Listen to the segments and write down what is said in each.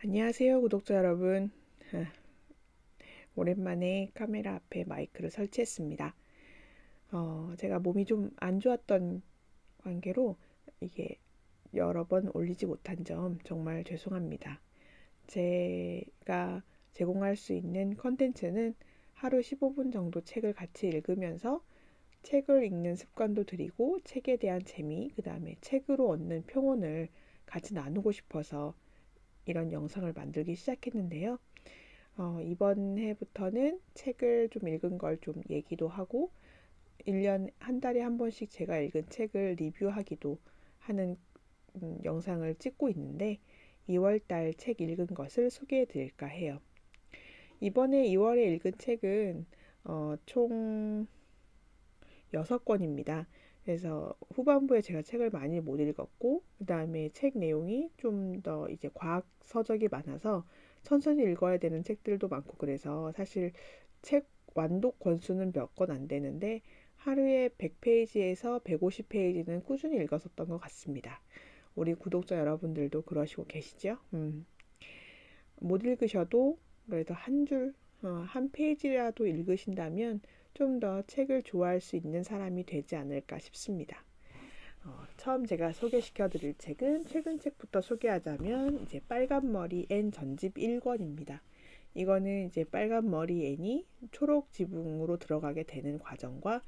안녕하세요, 구독자 여러분. 오랜만에 카메라 앞에 마이크를 설치했습니다. 제가 몸이 좀 안 좋았던 관계로 이게 여러 번 올리지 못한 점 정말 죄송합니다. 제가 제공할 수 있는 컨텐츠는 하루 15분 정도 책을 같이 읽으면서 책을 읽는 습관도 들이고 책에 대한 재미, 그 다음에 책으로 얻는 평온을 같이 나누고 싶어서 이런 영상을 만들기 시작했는데요. 이번 해부터는 책을 좀 읽은 걸 좀 얘기도 하고 1년 한 달에 한 번씩 제가 읽은 책을 리뷰하기도 하는 영상을 찍고 있는데 2월 달 책 읽은 것을 소개해 드릴까 해요. 이번에 2월에 읽은 책은 총 6권입니다. 그래서 후반부에 제가 책을 많이 못 읽었고 그 다음에 책 내용이 좀 더 이제 과학 서적이 많아서 천천히 읽어야 되는 책들도 많고 그래서 사실 책 완독 권수는 몇 권 안 되는데 하루에 100페이지에서 150페이지는 꾸준히 읽었었던 것 같습니다. 우리 구독자 여러분들도 그러시고 계시죠? 못 읽으셔도 그래도 한 페이지라도 읽으신다면 좀 더 책을 좋아할 수 있는 사람이 되지 않을까 싶습니다. 처음 제가 소개시켜 드릴 책은 최근 책부터 소개하자면 이제 빨간머리 앤 전집 1권입니다. 이거는 이제 빨간머리 앤이 초록 지붕으로 들어가게 되는 과정과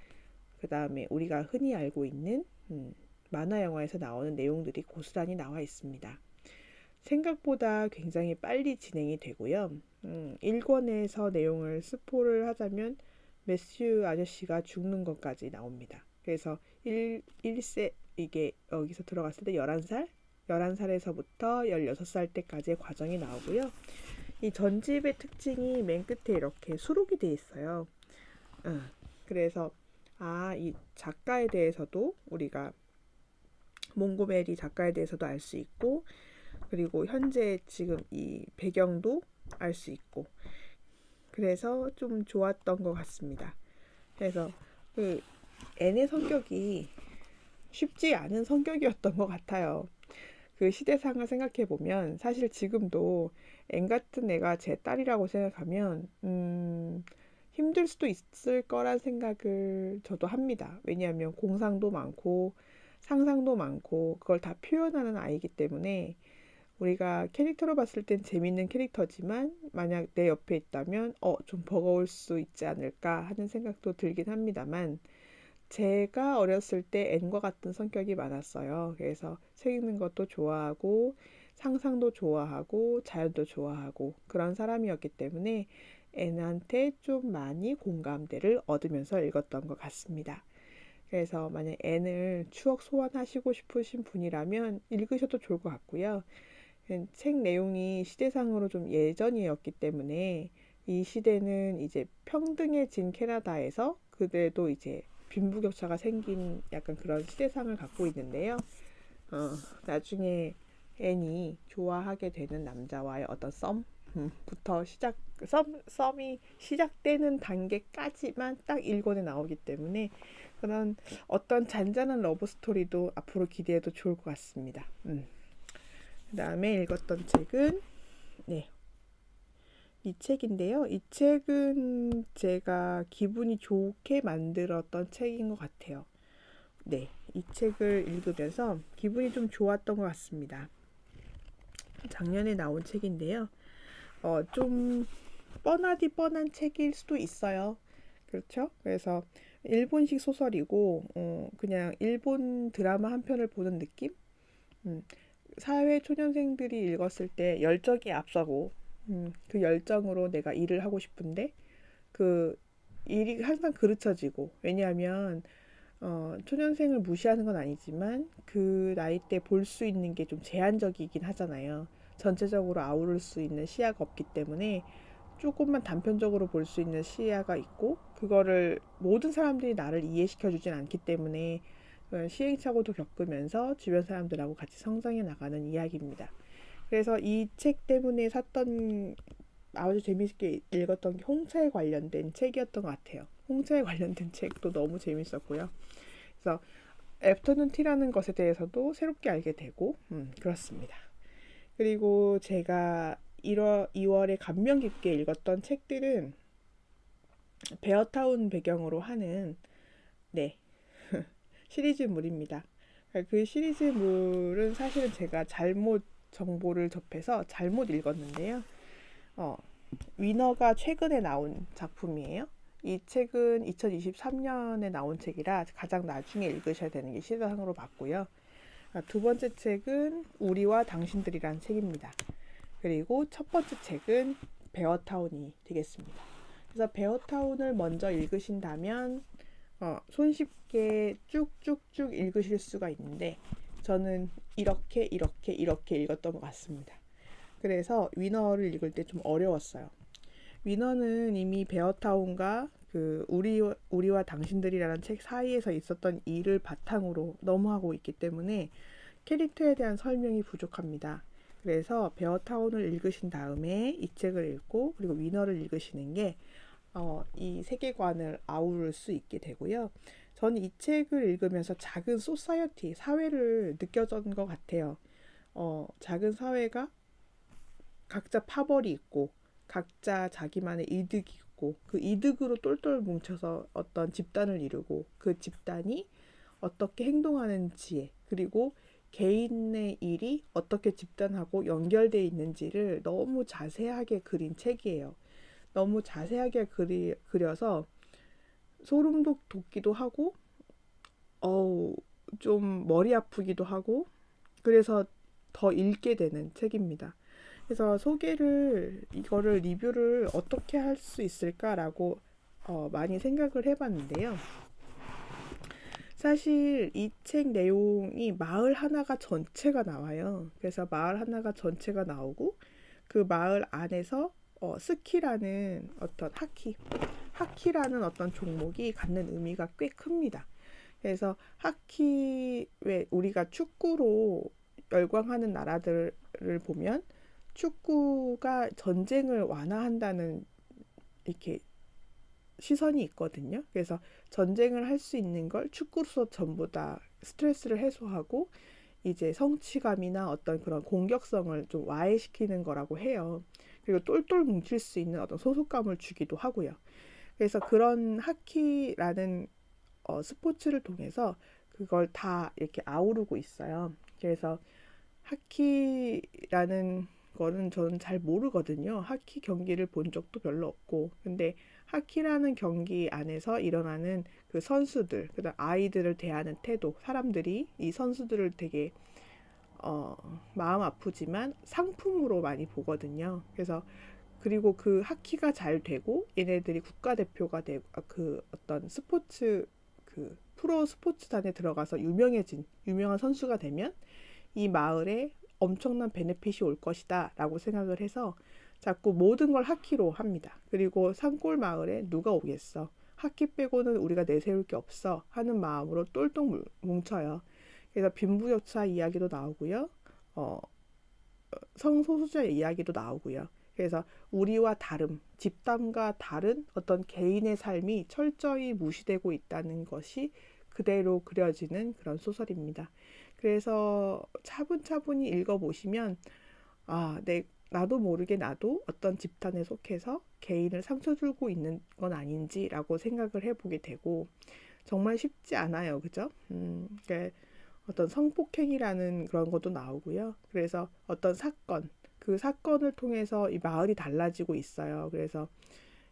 그 다음에 우리가 흔히 알고 있는 만화 영화에서 나오는 내용들이 고스란히 나와 있습니다. 생각보다 굉장히 빨리 진행이 되고요. 1권에서 내용을 스포를 하자면 매스유 아저씨가 죽는 것까지 나옵니다. 그래서 1세 이게 여기서 들어갔을 때 11살? 11살에서부터 16살 때까지의 과정이 나오고요. 이 전집의 특징이 맨 끝에 이렇게 수록이 돼 있어요. 그래서 이 작가에 대해서도 우리가 몽고메리 작가에 대해서도 알 수 있고 그리고 현재 지금 이 배경도 알 수 있고 그래서 좀 좋았던 것 같습니다. 그래서 그 앤의 성격이 쉽지 않은 성격이었던 것 같아요. 그 시대상을 생각해 보면 사실 지금도 앤 같은 애가 제 딸이라고 생각하면 힘들 수도 있을 거란 생각을 저도 합니다. 왜냐하면 공상도 많고 상상도 많고 그걸 다 표현하는 아이기 때문에 우리가 캐릭터로 봤을 땐 재밌는 캐릭터지만 만약 내 옆에 있다면 좀 버거울 수 있지 않을까 하는 생각도 들긴 합니다만 제가 어렸을 때 앤과 같은 성격이 많았어요. 그래서 책 읽는 것도 좋아하고 상상도 좋아하고 자연도 좋아하고 그런 사람이었기 때문에 앤한테 좀 많이 공감대를 얻으면서 읽었던 것 같습니다. 그래서 만약 앤을 추억 소환하시고 싶으신 분이라면 읽으셔도 좋을 것 같고요. 책 내용이 시대상으로 좀 예전이었기 때문에 이 시대는 이제 평등해진 캐나다에서 그래도 이제 빈부격차가 생긴 약간 그런 시대상을 갖고 있는데요. 나중에 앤이 좋아하게 되는 남자와의 어떤 썸부터 썸이 시작되는 단계까지만 딱 1권에 나오기 때문에 그런 어떤 잔잔한 러브 스토리도 앞으로 기대해도 좋을 것 같습니다. 그 다음에 읽었던 책은 이 책인데요. 이 책은 제가 기분이 좋게 만들었던 책인 것 같아요. 이 책을 읽으면서 기분이 좀 좋았던 것 같습니다. 작년에 나온 책인데요. 좀 뻔하디 뻔한 책일 수도 있어요. 그렇죠? 그래서 일본식 소설이고 그냥 일본 드라마 한 편을 보는 느낌? 사회 초년생들이 읽었을 때 열정이 앞서고 그 열정으로 내가 일을 하고 싶은데 그 일이 항상 그르쳐지고 왜냐하면 초년생을 무시하는 건 아니지만 그 나이 때 볼 수 있는 게 좀 제한적이긴 하잖아요. 전체적으로 아우를 수 있는 시야가 없기 때문에 조금만 단편적으로 볼 수 있는 시야가 있고 그거를 모든 사람들이 나를 이해시켜 주진 않기 때문에 시행착오도 겪으면서 주변 사람들하고 같이 성장해 나가는 이야기입니다. 그래서 이 책 때문에 샀던 아주 재밌게 읽었던 게 홍차에 관련된 책이었던 것 같아요. 홍차에 관련된 책도 너무 재밌었고요. 그래서 애프터눈 티라는 것에 대해서도 새롭게 알게 되고 그렇습니다. 그리고 제가 2월에 감명 깊게 읽었던 책들은 베어타운 배경으로 하는 네 시리즈물입니다. 그 시리즈물은 사실은 제가 잘못 정보를 접해서 잘못 읽었는데요. 어, 위너가 최근에 나온 작품이에요. 이 책은 2023년에 나온 책이라 가장 나중에 읽으셔야 되는 게 시사상으로 봤고요. 두 번째 책은 우리와 당신들이란 책입니다. 그리고 첫 번째 책은 베어타운이 되겠습니다. 그래서 베어타운을 먼저 읽으신다면 손쉽게 쭉쭉쭉 읽으실 수가 있는데 저는 이렇게 읽었던 것 같습니다. 그래서 위너를 읽을 때 좀 어려웠어요. 위너는 이미 베어타운과 그 우리와 당신들이라는 책 사이에서 있었던 일을 바탕으로 너무 하고 있기 때문에 캐릭터에 대한 설명이 부족합니다. 그래서 베어타운을 읽으신 다음에 이 책을 읽고 그리고 위너를 읽으시는 게 이 세계관을 아우를 수 있게 되고요. 저는 이 책을 읽으면서 작은 소사이어티, 사회를 느껴졌던 것 같아요. 작은 사회가 각자 파벌이 있고 각자 자기만의 이득이 있고 그 이득으로 똘똘 뭉쳐서 어떤 집단을 이루고 그 집단이 어떻게 행동하는지 그리고 개인의 일이 어떻게 집단하고 연결되어 있는지를 너무 자세하게 그린 책이에요. 너무 자세하게 그려서 소름 돋기도 하고 좀 머리 아프기도 하고 그래서 더 읽게 되는 책입니다. 그래서 이거를 리뷰를 어떻게 할 수 있을까라고 많이 생각을 해봤는데요. 사실 이 책 내용이 마을 하나가 전체가 나와요. 그래서 마을 하나가 전체가 나오고 그 마을 안에서 스키라는 어떤 하키라는 어떤 종목이 갖는 의미가 꽤 큽니다. 그래서 하키 왜 우리가 축구로 열광하는 나라들을 보면 축구가 전쟁을 완화한다는 이렇게 시선이 있거든요. 그래서 전쟁을 할 수 있는 걸 축구로서 전부 다 스트레스를 해소하고 이제 성취감이나 어떤 그런 공격성을 좀 와해시키는 거라고 해요. 그리고 똘똘 뭉칠 수 있는 어떤 소속감을 주기도 하고요. 그래서 그런 하키라는 스포츠를 통해서 그걸 다 이렇게 아우르고 있어요. 그래서 하키라는 거는 저는 잘 모르거든요. 하키 경기를 본 적도 별로 없고. 근데 하키라는 경기 안에서 일어나는 그 선수들, 그다음 아이들을 대하는 태도, 사람들이 이 선수들을 되게 마음 아프지만 상품으로 많이 보거든요. 그래서 그리고 그 하키가 잘 되고 얘네들이 국가대표가 되고 그 어떤 스포츠 그 프로 스포츠단에 들어가서 유명한 선수가 되면 이 마을에 엄청난 베네핏이 올 것이다 라고 생각을 해서 자꾸 모든 걸 하키로 합니다. 그리고 산골 마을에 누가 오겠어, 하키 빼고는 우리가 내세울 게 없어 하는 마음으로 똘똘 뭉쳐요. 그래서 빈부격차 이야기도 나오고요. 성소수자 이야기도 나오고요. 그래서 우리와 다름, 집단과 다른 어떤 개인의 삶이 철저히 무시되고 있다는 것이 그대로 그려지는 그런 소설입니다. 그래서 차분차분히 읽어보시면 나도 모르게 나도 어떤 집단에 속해서 개인을 상처 주고 있는 건 아닌지라고 생각을 해보게 되고 정말 쉽지 않아요. 그죠? 그러니까 어떤 성폭행이라는 그런 것도 나오고요. 그래서 어떤 그 사건을 통해서 이 마을이 달라지고 있어요. 그래서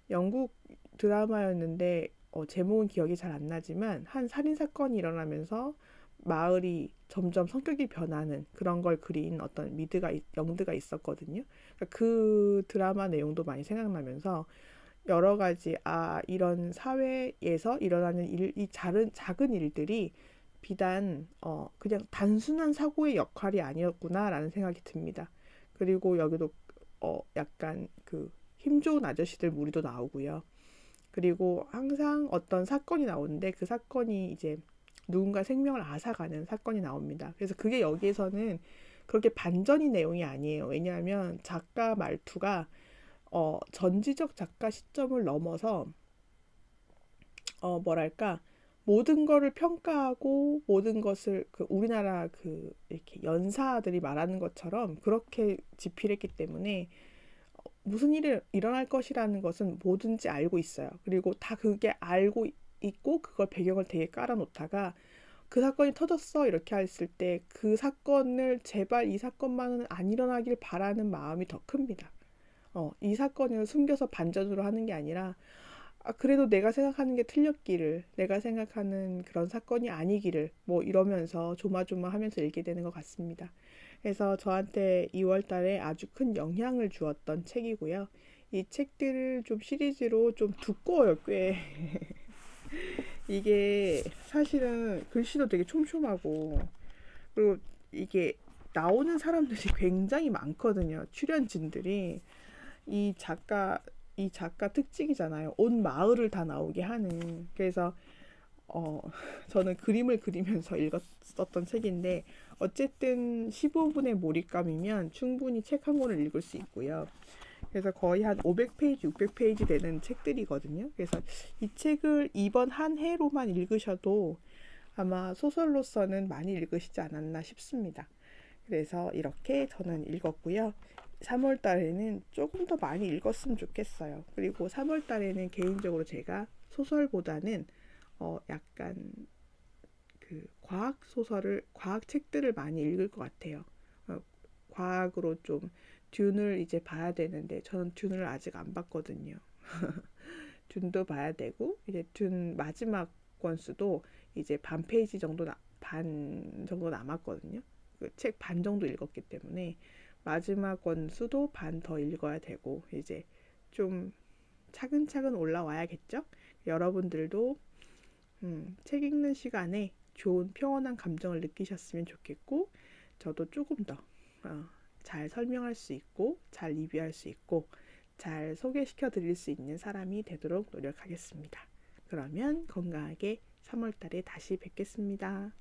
영국 드라마였는데 제목은 기억이 잘 안 나지만 한 살인 사건이 일어나면서 마을이 점점 성격이 변하는 그런 걸 그린 어떤 영드가 있었거든요. 그러니까 그 드라마 내용도 많이 생각나면서 여러 가지 이런 사회에서 일어나는 이 작은 일들이 비단 그냥 단순한 사고의 역할이 아니었구나라는 생각이 듭니다. 그리고 여기도 약간 그 힘 좋은 아저씨들 무리도 나오고요. 그리고 항상 어떤 사건이 나오는데 그 사건이 이제 누군가 생명을 앗아가는 사건이 나옵니다. 그래서 그게 여기에서는 그렇게 반전이 내용이 아니에요. 왜냐하면 작가 말투가 전지적 작가 시점을 넘어서 뭐랄까 모든 거를 평가하고 모든 것을 그 우리나라 그 이렇게 연사들이 말하는 것처럼 그렇게 집필했기 때문에 무슨 일이 일어날 것이라는 것은 뭐든지 알고 있어요. 그리고 다 그게 알고 있고 그걸 배경을 되게 깔아놓다가 그 사건이 터졌어 이렇게 했을 때 그 사건을 제발 이 사건만은 안 일어나길 바라는 마음이 더 큽니다. 이 사건을 숨겨서 반전으로 하는 게 아니라 그래도 내가 생각하는 게 틀렸기를, 내가 생각하는 그런 사건이 아니기를, 뭐 이러면서 조마조마하면서 읽게 되는 것 같습니다. 그래서 저한테 2월 달에 아주 큰 영향을 주었던 책이고요. 이 책들을 좀 시리즈로 좀 두꺼워요, 꽤. 이게 사실은 글씨도 되게 촘촘하고, 그리고 이게 나오는 사람들이 굉장히 많거든요. 출연진들이. 이 작가 이 작가 특징이잖아요. 온 마을을 다 나오게 하는. 그래서 어 저는 그림을 그리면서 읽었었던 책인데 어쨌든 15분의 몰입감이면 충분히 책 한 권을 읽을 수 있고요. 그래서 거의 한 500페이지, 600페이지 되는 책들이거든요. 그래서 이 책을 이번 한 해로만 읽으셔도 아마 소설로서는 많이 읽으시지 않았나 싶습니다. 그래서 이렇게 저는 읽었고요. 3월 달에는 조금 더 많이 읽었으면 좋겠어요. 그리고 3월 달에는 개인적으로 제가 소설보다는 약간 그 과학 소설을, 과학 책들을 많이 읽을 것 같아요. 과학으로 좀 듄을 이제 봐야 되는데 저는 듄을 아직 안 봤거든요. 듄도 봐야 되고 이제 듄 마지막 권수도 이제 반 정도 남았거든요. 그 책 반 정도 읽었기 때문에 마지막 권수도 반 더 읽어야 되고 이제 좀 차근차근 올라와야겠죠? 여러분들도 책 읽는 시간에 좋은 평온한 감정을 느끼셨으면 좋겠고 저도 조금 더 잘 설명할 수 있고 잘 리뷰할 수 있고 잘 소개시켜 드릴 수 있는 사람이 되도록 노력하겠습니다. 그러면 건강하게 3월 달에 다시 뵙겠습니다.